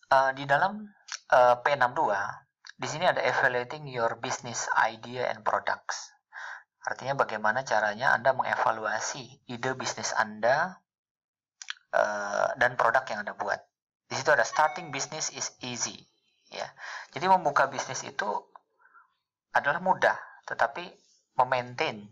Di dalam P62, di sini ada evaluating your business idea and products. Artinya bagaimana caranya Anda mengevaluasi ide bisnis Anda dan produk yang Anda buat. Di situ ada starting business is easy, ya. Jadi membuka bisnis itu adalah mudah, tetapi memaintain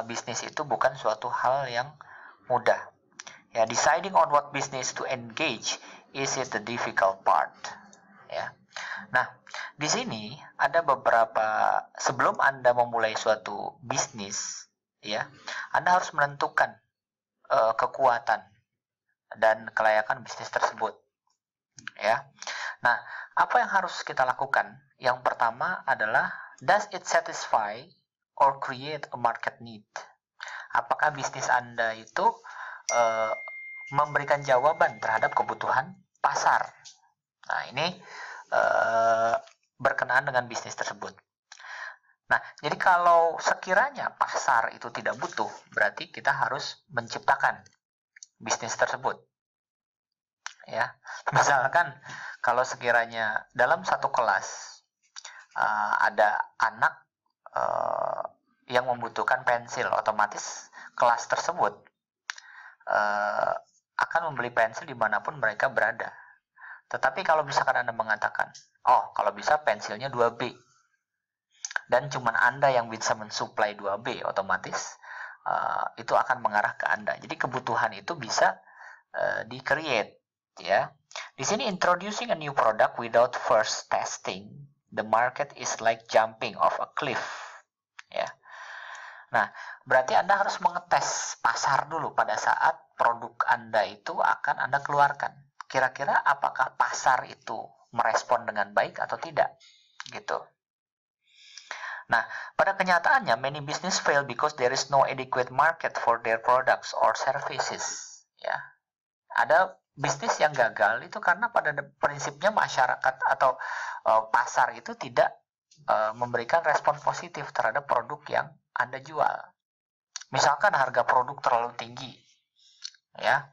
bisnis itu bukan suatu hal yang mudah. Ya, deciding on what business to engage is the difficult part. Ya. Nah, di sini ada beberapa, sebelum Anda memulai suatu bisnis, ya, Anda harus menentukan kekuatan dan kelayakan bisnis tersebut. Ya. Nah, apa yang harus kita lakukan? Yang pertama adalah, does it satisfy or create a market need? Apakah bisnis Anda itu memberikan jawaban terhadap kebutuhan pasar? Nah, ini berkenaan dengan bisnis tersebut. Nah, jadi kalau sekiranya pasar itu tidak butuh, berarti kita harus menciptakan bisnis tersebut. Ya, misalkan kalau sekiranya dalam satu kelas ada anak yang membutuhkan pensil, otomatis kelas tersebut akan membeli pensil dimanapun mereka berada. Tetapi kalau misalkan Anda mengatakan, oh kalau bisa pensilnya 2B, dan cuma Anda yang bisa mensuplai 2B, otomatis itu akan mengarah ke Anda. Jadi kebutuhan itu bisa di-create, ya. Di sini introducing a new product without first testing the market is like jumping off a cliff, ya. Nah, berarti Anda harus mengetes pasar dulu pada saat produk Anda itu akan Anda keluarkan. Kira-kira apakah pasar itu merespon dengan baik atau tidak, gitu. Nah, pada kenyataannya many business fail because there is no adequate market for their products or services. Ya, ada bisnis yang gagal itu karena pada prinsipnya masyarakat atau pasar itu tidak memberikan respon positif terhadap produk yang Anda jual. Misalkan harga produk terlalu tinggi, ya.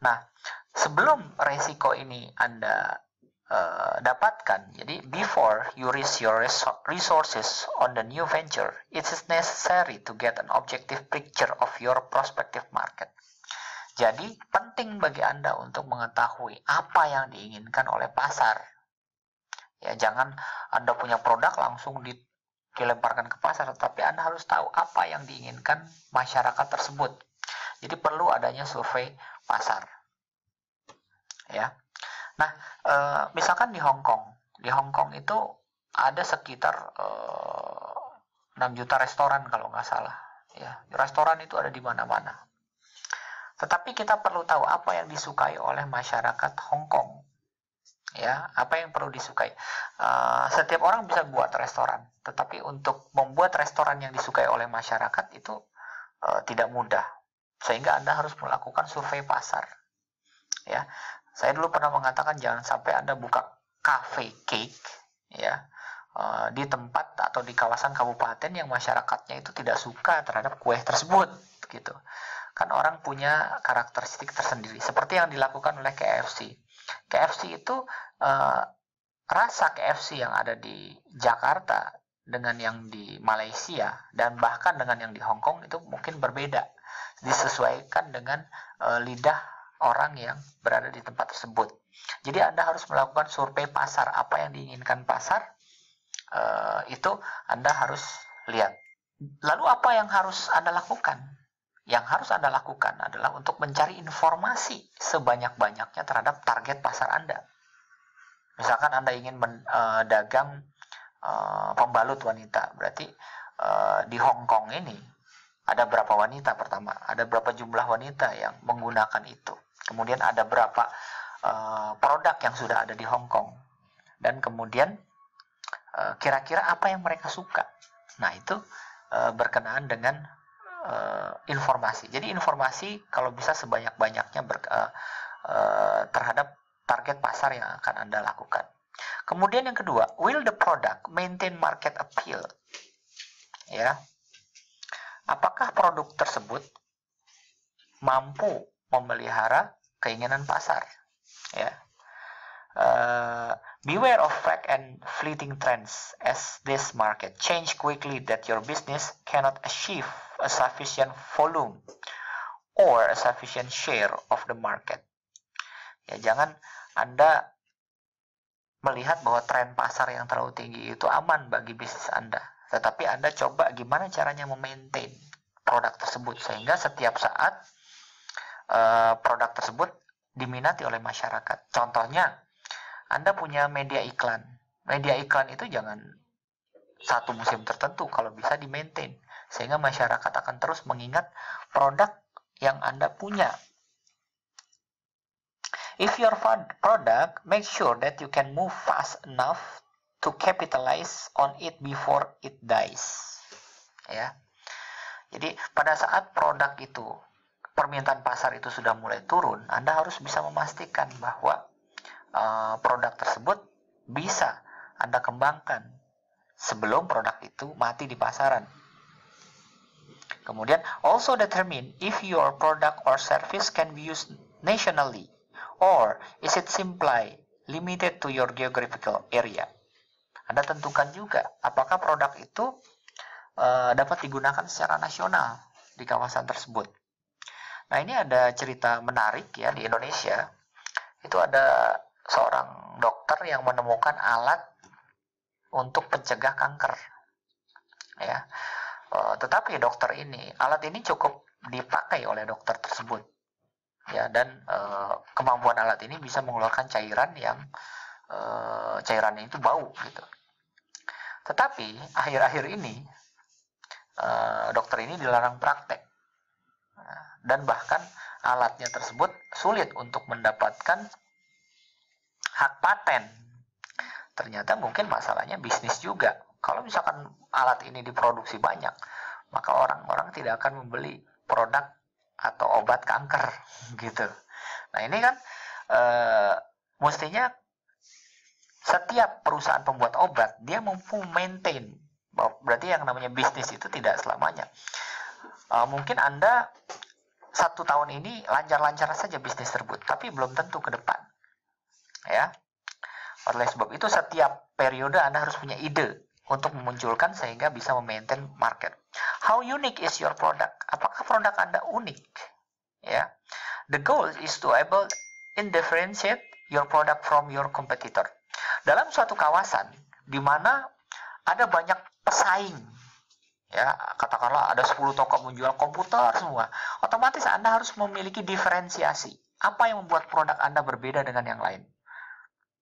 Nah, sebelum resiko ini Anda dapatkan, jadi before you risk your resources on the new venture, it is necessary to get an objective picture of your prospective market. Jadi penting bagi Anda untuk mengetahui apa yang diinginkan oleh pasar. Ya, jangan Anda punya produk langsung dilemparkan ke pasar, tetapi Anda harus tahu apa yang diinginkan masyarakat tersebut. Jadi perlu adanya survei pasar. Ya. Nah, misalkan di Hong Kong itu ada sekitar 6 juta restoran kalau nggak salah. Ya, restoran itu ada di mana-mana. Tetapi kita perlu tahu apa yang disukai oleh masyarakat Hong Kong. Ya, apa yang perlu disukai. Setiap orang bisa buat restoran, tetapi untuk membuat restoran yang disukai oleh masyarakat itu tidak mudah. Sehingga Anda harus melakukan survei pasar. Ya. Saya dulu pernah mengatakan jangan sampai Anda buka cafe cake, ya, di tempat atau di kawasan kabupaten yang masyarakatnya itu tidak suka terhadap kue tersebut, gitu. Kan orang punya karakteristik tersendiri, seperti yang dilakukan oleh KFC. KFC itu rasa KFC yang ada di Jakarta dengan yang di Malaysia dan bahkan dengan yang di Hong Kong itu mungkin berbeda, disesuaikan dengan lidah orang yang berada di tempat tersebut. Jadi Anda harus melakukan survei pasar, apa yang diinginkan pasar, itu Anda harus lihat. Lalu apa yang harus Anda lakukan? Yang harus Anda lakukan adalah untuk mencari informasi sebanyak-banyaknya terhadap target pasar Anda. Misalkan Anda ingin dagang pembalut wanita, berarti di Hong Kong ini ada berapa wanita pertama, ada berapa jumlah wanita yang menggunakan itu. Kemudian ada berapa produk yang sudah ada di Hong Kong. Dan kemudian kira-kira apa yang mereka suka. Nah, itu berkenaan dengan informasi. Jadi informasi kalau bisa sebanyak-banyaknya terhadap target pasar yang akan Anda lakukan. Kemudian yang kedua, will the product maintain market appeal? Ya. Apakah produk tersebut mampu memelihara keinginan pasar? Ya. Beware of vague and fleeting trends, as this market change quickly that your business cannot achieve a sufficient volume or a sufficient share of the market. Ya, jangan Anda melihat bahwa tren pasar yang terlalu tinggi itu aman bagi bisnis Anda. Tetapi Anda coba gimana caranya memaintain produk tersebut sehingga setiap saat produk tersebut diminati oleh masyarakat. Contohnya, Anda punya media iklan. Media iklan itu jangan satu musim tertentu, kalau bisa di-maintain. Sehingga masyarakat akan terus mengingat produk yang Anda punya. If your product, make sure that you can move fast enough to capitalize on it before it dies. Ya. Jadi pada saat produk itu, permintaan pasar itu sudah mulai turun, Anda harus bisa memastikan bahwa produk tersebut bisa Anda kembangkan sebelum produk itu mati di pasaran. Kemudian, also determine if your product or service can be used nationally or is it simply limited to your geographical area. Anda tentukan juga apakah produk itu dapat digunakan secara nasional di kawasan tersebut. Nah, ini ada cerita menarik ya di Indonesia. Itu ada seorang dokter yang menemukan alat untuk pencegah kanker. Ya, tetapi alat ini cukup dipakai oleh dokter tersebut. Ya, dan kemampuan alat ini bisa mengeluarkan cairan yang cairannya itu bau gitu. Tetapi akhir-akhir ini dokter ini dilarang praktek. Dan bahkan alatnya tersebut sulit untuk mendapatkan hak paten. Ternyata mungkin masalahnya bisnis juga. Kalau misalkan alat ini diproduksi banyak, maka orang-orang tidak akan membeli produk atau obat kanker gitu. Nah, ini kan mestinya setiap perusahaan pembuat obat dia mampu maintain. Berarti yang namanya bisnis itu tidak selamanya. Mungkin Anda 1 tahun ini lancar-lancar saja bisnis tersebut, tapi belum tentu ke depan. Ya. Oleh sebab itu setiap periode Anda harus punya ide untuk memunculkan sehingga bisa memaintain market. How unique is your product? Apakah produk Anda unik? Ya. The goal is to able differentiate your product from your competitor. Dalam suatu kawasan di mana ada banyak pesaing, ya, katakanlah ada 10 toko menjual komputer semua, otomatis Anda harus memiliki diferensiasi. Apa yang membuat produk Anda berbeda dengan yang lain?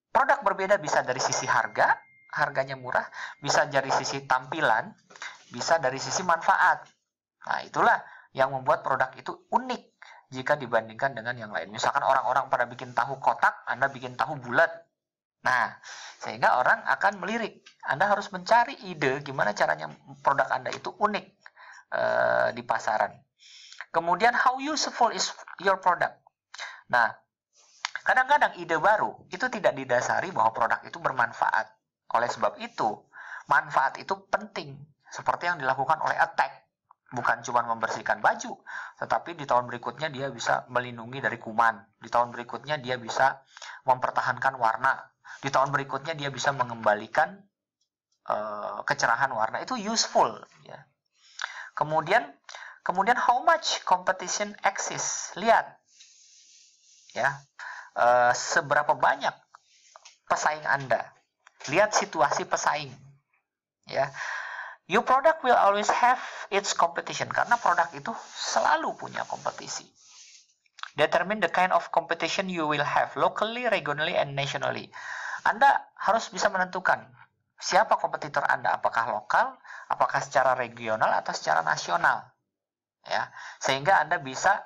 Produk berbeda bisa dari sisi harganya murah, bisa dari sisi tampilan, bisa dari sisi manfaat. Nah, itulah yang membuat produk itu unik jika dibandingkan dengan yang lain. Misalkan orang-orang pada bikin tahu kotak, Anda bikin tahu bulat. Nah, sehingga orang akan melirik. Anda harus mencari ide gimana caranya produk Anda itu unik di pasaran. Kemudian, how useful is your product? Nah, kadang-kadang ide baru itu tidak didasari bahwa produk itu bermanfaat. Oleh sebab itu, manfaat itu penting. Seperti yang dilakukan oleh Attack. Bukan cuma membersihkan baju, tetapi di tahun berikutnya dia bisa melindungi dari kuman. Di tahun berikutnya dia bisa mempertahankan warna. Di tahun berikutnya dia bisa mengembalikan kecerahan warna. Itu useful. Ya. Kemudian how much competition exists? Lihat. Ya. Seberapa banyak pesaing Anda. Lihat situasi pesaing. Ya. Your product will always have its competition. Karena produk itu selalu punya kompetisi. Determine the kind of competition you will have locally, regionally, and nationally. Anda harus bisa menentukan siapa kompetitor Anda. Apakah lokal, apakah secara regional, atau secara nasional. Ya. Sehingga Anda bisa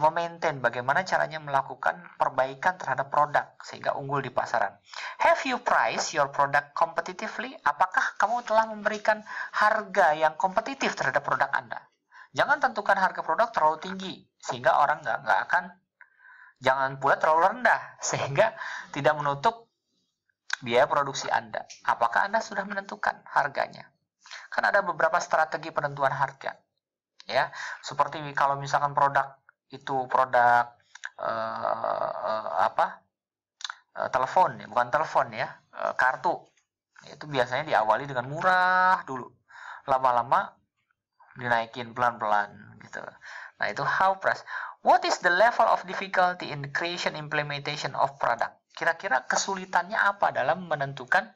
memaintain bagaimana caranya melakukan perbaikan terhadap produk sehingga unggul di pasaran. Have you priced your product competitively? Apakah kamu telah memberikan harga yang kompetitif terhadap produk Anda? Jangan tentukan harga produk terlalu tinggi sehingga orang nggak akan. Jangan pula terlalu rendah sehingga tidak menutup biaya produksi Anda. Apakah Anda sudah menentukan harganya? Kan ada beberapa strategi penentuan harga. Ya, seperti kalau misalkan produk itu produk telepon, bukan telepon ya, kartu. Itu biasanya diawali dengan murah dulu. Lama-lama dinaikin pelan-pelan gitu. Nah, itu how price. What is the level of difficulty in the creation implementation of product? Kira-kira kesulitannya apa dalam menentukan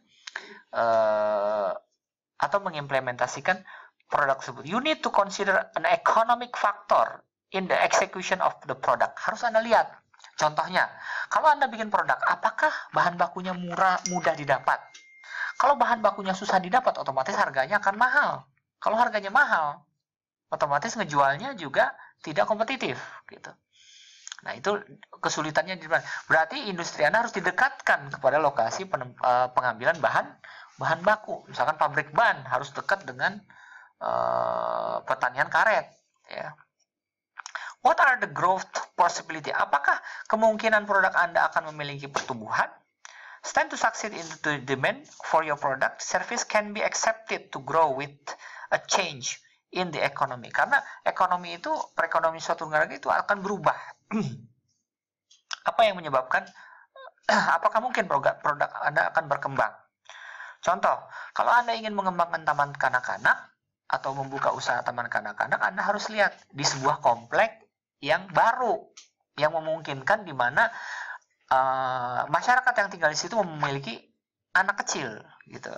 atau mengimplementasikan produk tersebut? You need to consider an economic factor in the execution of the product. Harus Anda lihat. Contohnya, kalau Anda bikin produk, apakah bahan bakunya mudah didapat? Kalau bahan bakunya susah didapat, otomatis harganya akan mahal. Kalau harganya mahal, otomatis ngejualnya juga tidak kompetitif, gitu. Nah, itu kesulitannya di mana? Berarti industri Anda harus didekatkan kepada lokasi pengambilan bahan baku. Misalkan pabrik ban harus dekat dengan pertanian karet, ya. What are the growth possibility? Apakah kemungkinan produk Anda akan memiliki pertumbuhan? Stand to succeed in the demand for your product, service can be accepted to grow with a change in the economy. Karena ekonomi itu, perekonomian suatu negara itu akan berubah. Apa yang menyebabkan, apakah mungkin produk Anda akan berkembang? Contoh, kalau Anda ingin mengembangkan taman kanak-kanak atau membuka usaha taman kanak-kanak, Anda harus lihat di sebuah komplek yang baru, yang memungkinkan di mana masyarakat yang tinggal di situ memiliki anak kecil, gitu.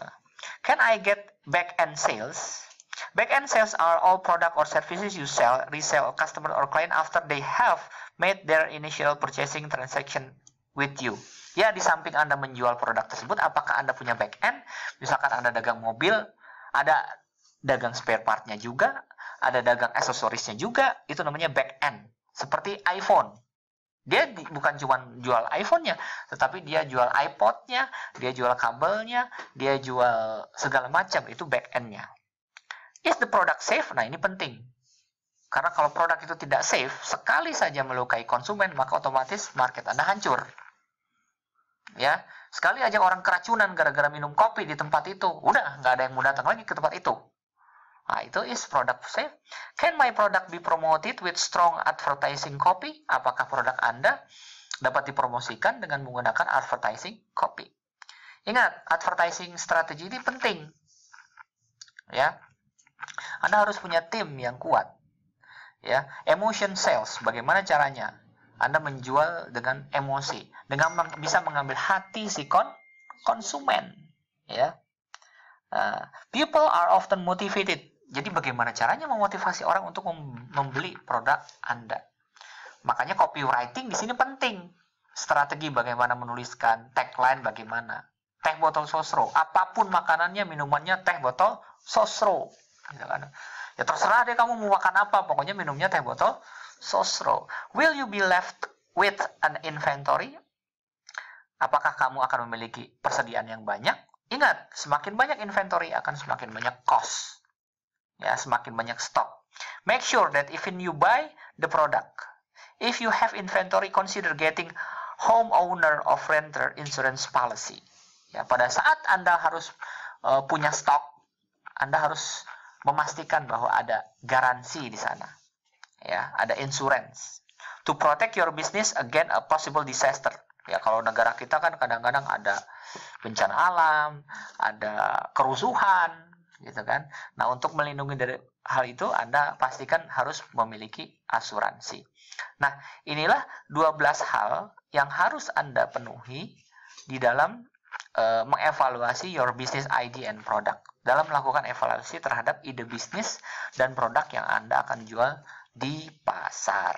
Can I get back-end sales? Back-end sales are all product or services you sell, resell, customer or client after they have made their initial purchasing transaction with you. Ya, di samping Anda menjual produk tersebut, apakah Anda punya back-end? Misalkan Anda dagang mobil, ada dagang spare part-nya juga, ada dagang aksesorisnya juga, itu namanya back-end. Seperti iPhone. Dia bukan cuma jual iPhone-nya, tetapi dia jual iPod-nya, dia jual kabelnya, dia jual segala macam, itu back-end-nya. Is the product safe? Nah, ini penting. Karena kalau produk itu tidak safe, sekali saja melukai konsumen, maka otomatis market Anda hancur. Ya, sekali aja orang keracunan gara-gara minum kopi di tempat itu, udah nggak ada yang mau datang lagi ke tempat itu. Nah, itu is product safe. Can my product be promoted with strong advertising copy? Apakah produk Anda dapat dipromosikan dengan menggunakan advertising copy? Ingat, advertising strategi ini penting. Ya. Anda harus punya tim yang kuat. Ya, emotion sales, bagaimana caranya? Anda menjual dengan emosi, dengan bisa mengambil hati si konsumen, ya. People are often motivated. Jadi bagaimana caranya memotivasi orang untuk membeli produk Anda? Makanya copywriting di sini penting. Strategi bagaimana menuliskan, tagline bagaimana. Teh botol sosro, apapun makanannya, minumannya teh botol sosro. Gitu kan? Ya terserah deh kamu mau makan apa, pokoknya minumnya teh botol sosro. Will you be left with an inventory? Apakah kamu akan memiliki persediaan yang banyak? Ingat, semakin banyak inventory akan semakin banyak cost. Ya, semakin banyak stok. Make sure that even you buy the product, if you have inventory, consider getting homeowner of renter insurance policy. Ya, pada saat Anda harus punya stok, Anda harus memastikan bahwa ada garansi di sana. Ya, ada insurance to protect your business against a possible disaster. Ya, kalau negara kita kan kadang-kadang ada bencana alam, ada kerusuhan, gitu kan. Nah, untuk melindungi dari hal itu, Anda pastikan harus memiliki asuransi. Nah, inilah 12 hal yang harus Anda penuhi di dalam mengevaluasi your business idea and product. Dalam melakukan evaluasi terhadap ide bisnis dan produk yang Anda akan jual di pasar.